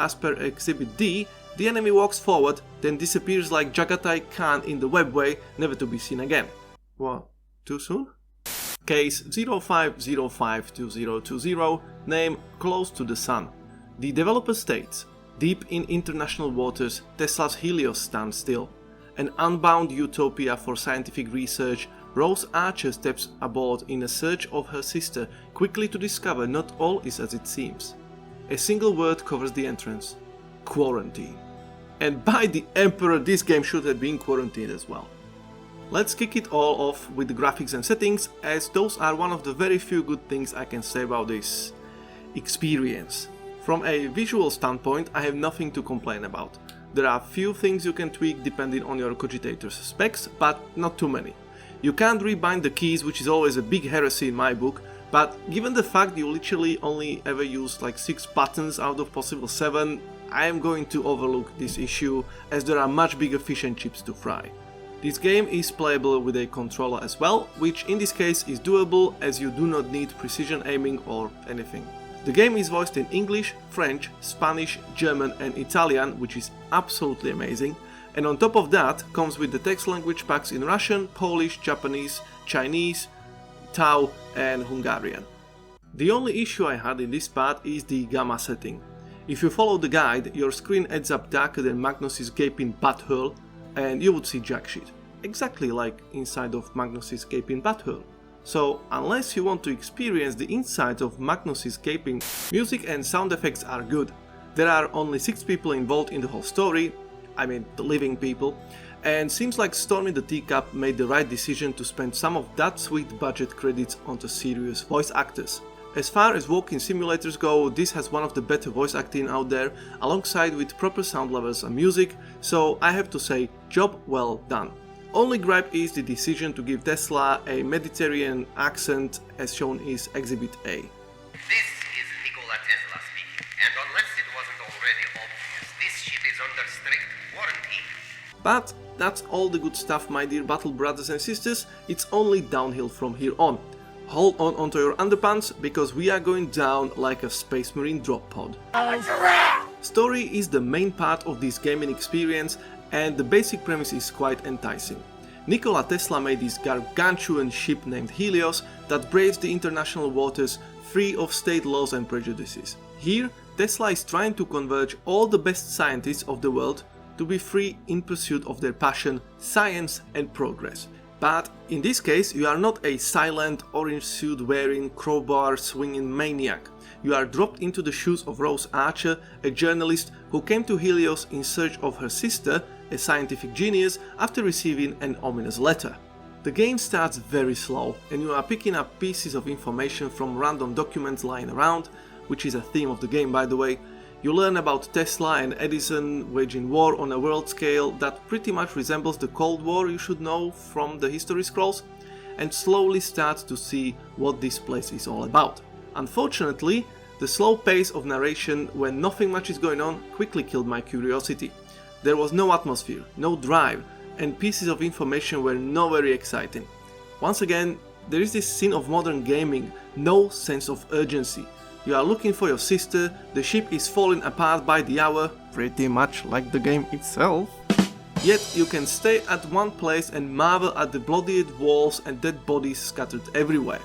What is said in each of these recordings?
as per Exhibit D, the enemy walks forward, then disappears like Jagatai Khan in the webway, never to be seen again. What? Too soon? Case 05052020, name Close to the Sun. The developer states, deep in international waters, Tesla's Helios stands still. An unbound utopia for scientific research, Rose Archer steps aboard in a search of her sister, quickly to discover not all is as it seems. A single word covers the entrance: quarantine. And by the Emperor, this game should have been quarantined as well. Let's kick it all off with the graphics and settings, as those are one of the very few good things I can say about this experience. From a visual standpoint, I have nothing to complain about. There are few things you can tweak depending on your cogitator's specs, but not too many. You can't rebind the keys, which is always a big heresy in my book, but given the fact you literally only ever use like 6 buttons out of possible 7, I am going to overlook this issue, as there are much bigger fish and chips to fry. This game is playable with a controller as well, which in this case is doable as you do not need precision aiming or anything. The game is voiced in English, French, Spanish, German and Italian, which is absolutely amazing, and on top of that comes with the text language packs in Russian, Polish, Japanese, Chinese, Tau and Hungarian. The only issue I had in this part is the gamma setting. If you follow the guide, your screen ends up darker than Magnus's gaping butthole, and you would see jack shit. Exactly like inside of Magnus's gaping butthole. So unless you want to experience the inside of Magnus's gaping, music and sound effects are good. There are only 6 people involved in the whole story, I mean the living people, and seems like Stormy the Teacup made the right decision to spend some of that sweet budget credits onto serious voice actors. As far as walking simulators go, this has one of the better voice acting out there, alongside with proper sound levels and music, so I have to say, job well done. Only gripe is the decision to give Tesla a Mediterranean accent as shown in Exhibit A. This is Nikola Tesla speaking, and unless it wasn't already obvious, this ship is under strict quarantine. But that's all the good stuff, my dear battle brothers and sisters, it's only downhill from here on. Hold on onto your underpants, because we are going down like a Space Marine drop pod. Story is the main part of this gaming experience, and the basic premise is quite enticing. Nikola Tesla made this gargantuan ship named Helios that braves the international waters free of state laws and prejudices. Here, Tesla is trying to converge all the best scientists of the world to be free in pursuit of their passion, science and progress. But in this case, you are not a silent, orange suit wearing, crowbar swinging maniac. You are dropped into the shoes of Rose Archer, a journalist who came to Helios in search of her sister, a scientific genius, after receiving an ominous letter. The game starts very slow, and you are picking up pieces of information from random documents lying around, which is a theme of the game by the way. You learn about Tesla and Edison waging war on a world scale that pretty much resembles the Cold War you should know from the history scrolls, and slowly start to see what this place is all about. Unfortunately, the slow pace of narration when nothing much is going on quickly killed my curiosity. There was no atmosphere, no drive, and pieces of information were not very exciting. Once again, there is this sin of modern gaming, no sense of urgency. You are looking for your sister, the ship is falling apart by the hour, pretty much like the game itself. Yet you can stay at one place and marvel at the bloodied walls and dead bodies scattered everywhere.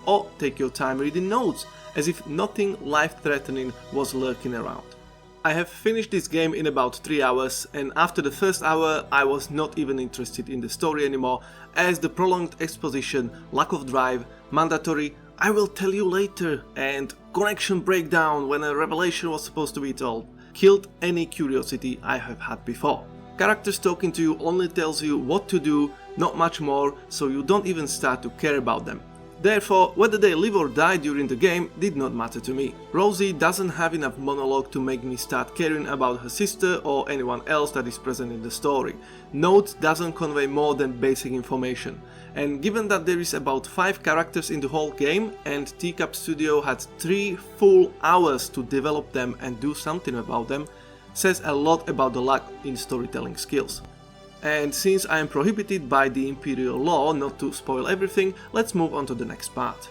Or take your time reading notes, as if nothing life-threatening was lurking around. I have finished this game in about 3 hours, and after the first hour I was not even interested in the story anymore, as the prolonged exposition, lack of drive, mandatory "I will tell you later" and connection breakdown when a revelation was supposed to be told killed any curiosity I have had before. Characters talking to you only tells you what to do, not much more, so you don't even start to care about them. Therefore, whether they live or die during the game did not matter to me. Rosie doesn't have enough monologue to make me start caring about her sister or anyone else that is present in the story. Note doesn't convey more than basic information. And given that there is about 5 characters in the whole game and Teacup Studio had 3 full hours to develop them and do something about them, says a lot about the lack in storytelling skills. And since I am prohibited by the Imperial law not to spoil everything, let's move on to the next part.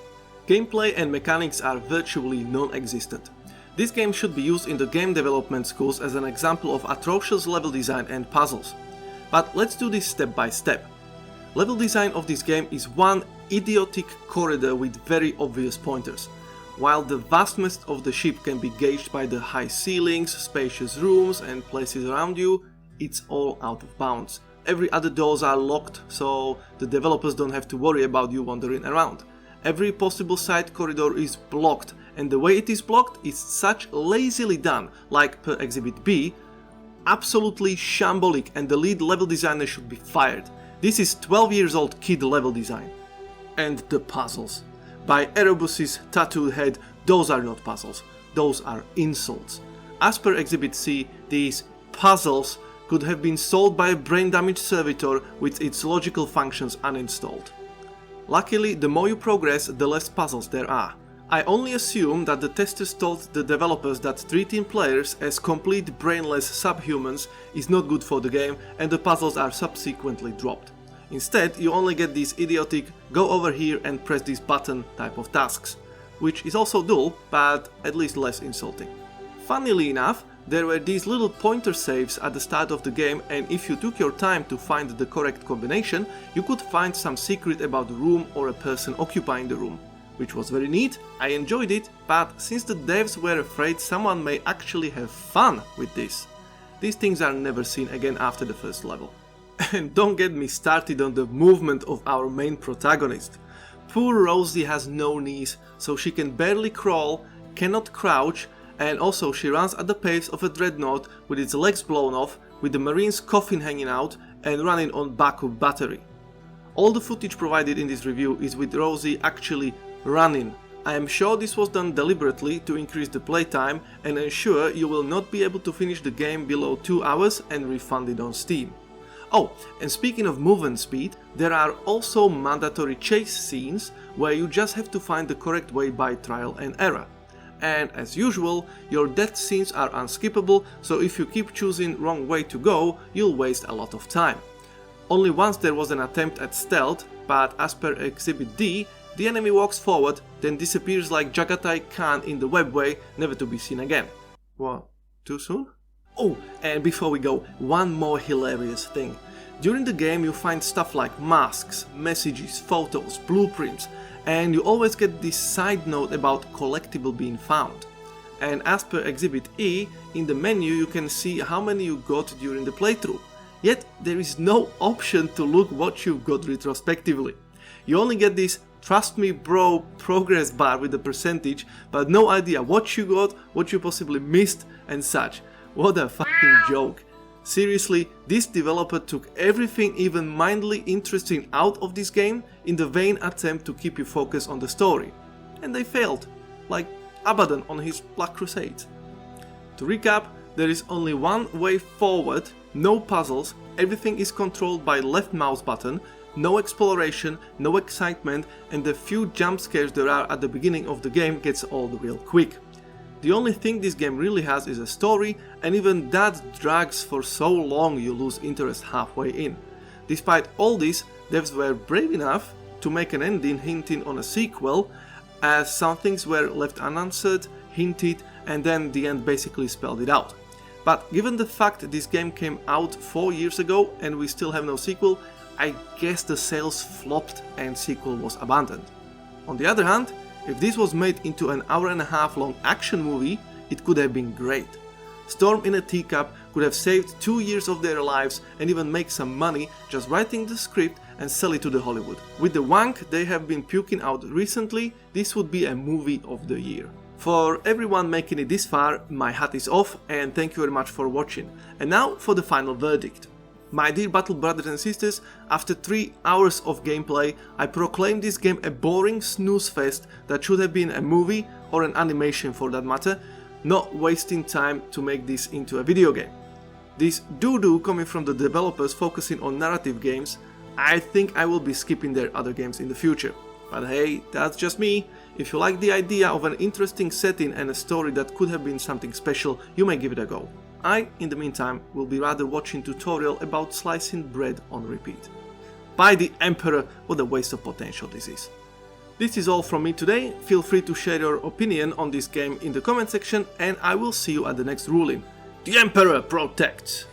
Gameplay and mechanics are virtually non-existent. This game should be used in the game development schools as an example of atrocious level design and puzzles. But let's do this step by step. Level design of this game is one idiotic corridor with very obvious pointers. While the vastness of the ship can be gauged by the high ceilings, spacious rooms and places around you, it's all out of bounds. Every other doors are locked, so the developers don't have to worry about you wandering around. Every possible side corridor is blocked, and the way it is blocked is such lazily done, like per Exhibit B, absolutely shambolic, and the lead level designer should be fired. This is 12 years old kid level design. And the puzzles. By Erebus's tattooed head, those are not puzzles, those are insults. As per Exhibit C, these puzzles could have been solved by a brain-damaged servitor with its logical functions uninstalled. Luckily, the more you progress, the less puzzles there are. I only assume that the testers told the developers that treating players as complete brainless subhumans is not good for the game, and the puzzles are subsequently dropped. Instead, you only get these idiotic go over here and press this button type of tasks, which is also dull, but at least less insulting. Funnily enough, there were these little pointer saves at the start of the game, and if you took your time to find the correct combination, you could find some secret about the room or a person occupying the room, which was very neat. I enjoyed it, but since the devs were afraid someone may actually have fun with this, these things are never seen again after the first level. And don't get me started on the movement of our main protagonist. Poor Rosie has no knees, so she can barely crawl, cannot crouch, and also she runs at the pace of a dreadnought with its legs blown off, with the marine's coffin hanging out and running on backup battery. All the footage provided in this review is with Rosie actually running. I am sure this was done deliberately to increase the playtime and ensure you will not be able to finish the game below 2 hours and refund it on Steam. Oh, and speaking of movement speed, there are also mandatory chase scenes where you just have to find the correct way by trial and error. And as usual, your death scenes are unskippable, so if you keep choosing wrong way to go, you'll waste a lot of time. Only once there was an attempt at stealth, but as per Exhibit D, the enemy walks forward, then disappears like Jagatai Khan in the webway, never to be seen again. What? Too soon? Oh, and before we go, one more hilarious thing. During the game you find stuff like masks, messages, photos, blueprints, and you always get this side note about collectible being found. And as per Exhibit E, in the menu you can see how many you got during the playthrough. Yet there is no option to look what you've got retrospectively. You only get this "trust me bro" progress bar with the percentage, but no idea what you got, what you possibly missed and such. What a fucking joke. Seriously, this developer took everything even mildly interesting out of this game in the vain attempt to keep you focused on the story. And they failed, like Abaddon on his Black Crusade. To recap, there is only one way forward, no puzzles, everything is controlled by left mouse button, no exploration, no excitement, and the few jump scares there are at the beginning of the game gets old real quick. The only thing this game really has is a story, and even that drags for so long you lose interest halfway in. Despite all this, devs were brave enough to make an ending hinting on a sequel, as some things were left unanswered, hinted, and then the end basically spelled it out. But given the fact this game came out 4 years ago and we still have no sequel, I guess the sales flopped and sequel was abandoned. On the other hand, if this was made into an hour-and-a-half long action movie, it could have been great. Storm in a Teacup could have saved 2 years of their lives and even make some money just writing the script and sell it to the Hollywood. With the wank they have been puking out recently, this would be a movie of the year. For everyone making it this far, my hat is off and thank you very much for watching. And now for the final verdict. My dear battle brothers and sisters, after 3 hours of gameplay, I proclaim this game a boring snooze fest that should have been a movie or an animation for that matter, not wasting time to make this into a video game. This doo-doo coming from the developers focusing on narrative games, I think I will be skipping their other games in the future. But hey, that's just me. If you like the idea of an interesting setting and a story that could have been something special, you may give it a go. I, in the meantime, will be rather watching tutorial about slicing bread on repeat. By the Emperor, what a waste of potential this is. This is all from me today. Feel free to share your opinion on this game in the comment section, and I will see you at the next ruling. The Emperor protects!